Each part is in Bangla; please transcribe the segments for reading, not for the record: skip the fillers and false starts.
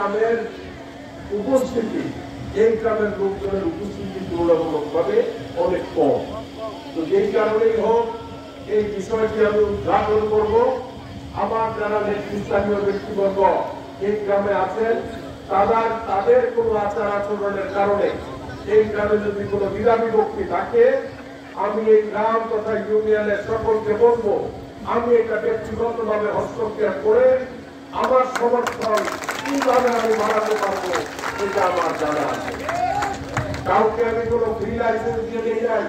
গ্রামের উপস্থিতি, এই গ্রামের লোকজনের উপস্থিতি তুলনামূলকভাবে অনেক কম। তো যেই কারণেই হোক এই বিষয়টি আমি উদ্ঘাটন করব। আমার যারা নেতৃস্থানীয় ব্যক্তিবর্গ এই গ্রামে আছেন, তাদের কোনো আচার আচরণের কারণে এই গ্রামে যদি কোনো বিরাবিভক্তি থাকে, আমি এই গ্রাম তথা ইউনিয়নের সকলকে বলবো, আমি এটা ব্যক্তিগতভাবে হস্তক্ষেপ করে আমার সমর্থন কিভাবে আমি বাড়াতে পারবো এটা আমার জানা আছে। কাউকে আমি কোনো ফ্রি লাইসেন্স দিয়ে নিয়ে যাই।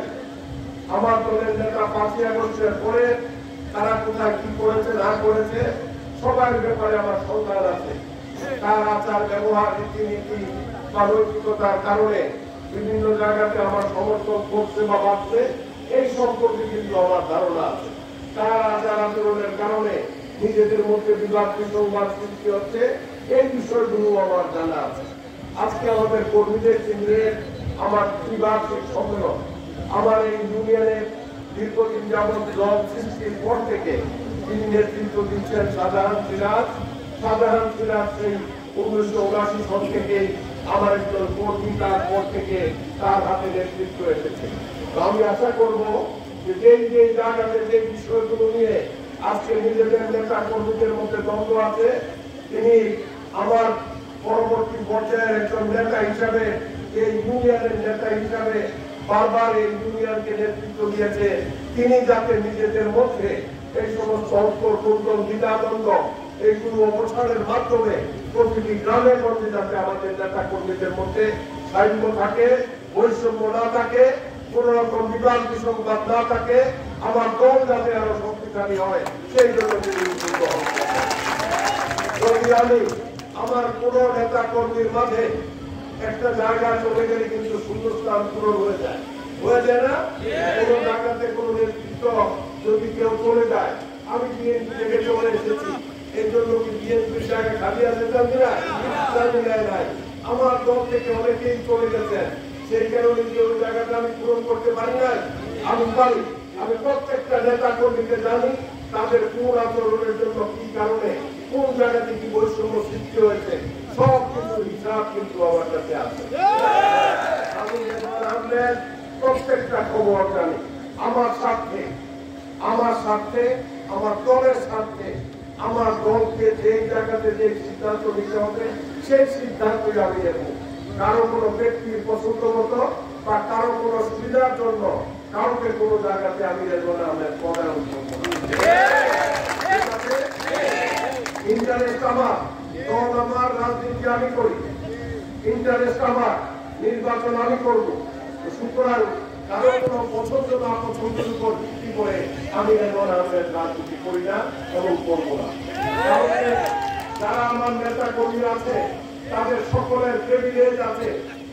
আমার দলের নেতা 5ই আগস্টের পরে তারা কোথায় কি করেছে না করেছে সবার ব্যাপারে আমার সন্ধান আছে। তার আচার ব্যবহার, রীতিনীতি বা নৈতিকতার কারণে বিভিন্ন জায়গাতে আমার সমর্থন করছে বা বাড়ছে, এই সম্পর্কে কিন্তু আমার ধারণা আছে। তার আচার আচরণের কারণে নিজেদের মধ্যে বিবাদ বিসংবাদ সৃষ্টি হচ্ছে, এই বিষয়গুলো আমার জানা আছে। আজকে আমাদের কর্মীদের কেন্দ্রে আমার ত্রিবার্ষিক সম্মেলন। আমার এই ইউনিয়নের দীর্ঘদিন যাবৎ দল সৃষ্টির পর থেকে তিনি নেতৃত্ব দিচ্ছেন সাধারণ সিরাজ সেই 1979 সন থেকে আমার একজন কর্মী, তারপর থেকে তার হাতে নেতৃত্ব এসেছে। আমি আশা করব যে যেই জায়গাতে যে বিষয়গুলো নিয়ে আজকে নিজেদের নেতা কর্মীদের মধ্যে দ্বন্দ্ব আছে, তিনি আমার পরবর্তী পর্যায়ের একজন নেতা হিসাবে, এই ইউনিয়নের নেতা হিসাবে বারবার এই ইউনিয়নকে নেতৃত্ব দিয়েছে, তিনি যাতে নিজেদের মধ্যে এই সমস্ত অন্তর কুন্দন দ্বিধাদ্বন্দ্ব এইগুলো অবসানের মাধ্যমে প্রতিটি গ্রামের মধ্যে যাতে আমাদের নেতা কর্মীদের মধ্যে সাম্য থাকে, বৈষম্য না থাকে, কোন রকম বিবাদ বিসংবাদ না থাকে, আমার দল যাতে আরো শক্তিশালী হয় সেই জন্য তিনি উদ্যোগ হন। যদি আমি আমার কোন নেতা কর্মীর মাঝে একটা জায়গায় চলে গেলে কিন্তু শূন্যস্থান পূরণ হয়ে যায় না? কোন জায়গাতে কোন নেতৃত্ব যদি কেউ চলে যায়, আমি বিএনপি থেকে চলে এসেছি, এই জন্য কি বিএনপির জায়গা খালি আছে নাই? আমার দল থেকে অনেকেই চলে গেছেন, সেই কারণে কি ওই জায়গাটা আমি পূরণ করতে পারি নাই? আমি পারি। আমি প্রত্যেকটা নেতা কর্মীকে জানি তাদের কোন আচরণের জন্য কি কারণে কোন জায়গাতে কি বৈষম্য সৃষ্টি হয়েছে, সব কিছু হিসাব কিন্তু আমার কাছে আছে। আমি প্রত্যেকটা খবর জানি। আমার স্বার্থে, আমার দলের স্বার্থে, আমার দলকে যে জায়গাতে যে সিদ্ধান্ত নিতে হবে সেই সিদ্ধান্তই আমি নেব। কারো কোনো ব্যক্তির পছন্দ মতো বা কারো কোনো সুবিধার জন্য কাউকে কোনো জায়গাতে আমি নেব না, আমি পদায়ন করব না। ইন্টারেস্ট আমার, দল আমার, রাজনীতি আমি করি, ইন্টারেস্ট আমার, নির্বাচন আমি করব। সুতরাং কারো কোনো পছন্দ না পছন্দের উপর ভিত্তি করে আমি রাজনীতি করি না এবং করব না। যারা আমার নেতা কর্মী আছে তাদের সকলের প্রিভিলেজ আছে,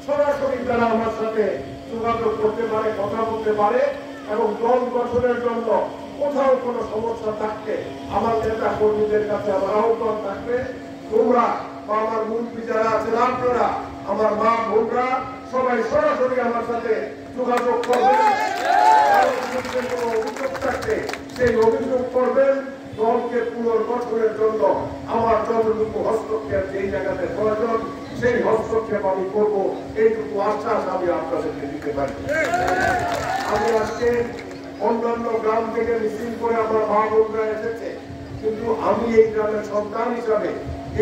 সরাসরি তারা আমার সাথে যোগাযোগ করতে পারে, কথা বলতে পারে এবং দল গঠনের জন্য কোথাও কোনো সমস্যা থাকলে আমার নেতা কর্মীদের কাছে আমার আহ্বান থাকবে, তোমরা বা আমার মন্ত্রী যারা আছেন আপনারা, আমার মা বোনরা সবাই সরাসরি আমার সাথে যোগাযোগ করবেন। কোনো অভিযোগ থাকলে সেই অভিযোগ করবেন। দলকে পুনর্গঠনের জন্য আমার যতটুকু হস্তক্ষেপ যেই জায়গাতে প্রয়োজন সেই হস্তক্ষেপ আমি করব, এইটুকু আশ্বাস আমি আপনাদেরকে দিতে পারি। আমি আজকে অন্যান্য গ্রাম থেকে মিছিল করে আমার মা বোনরা এসেছে, কিন্তু আমি এই গ্রামের সন্তান হিসাবে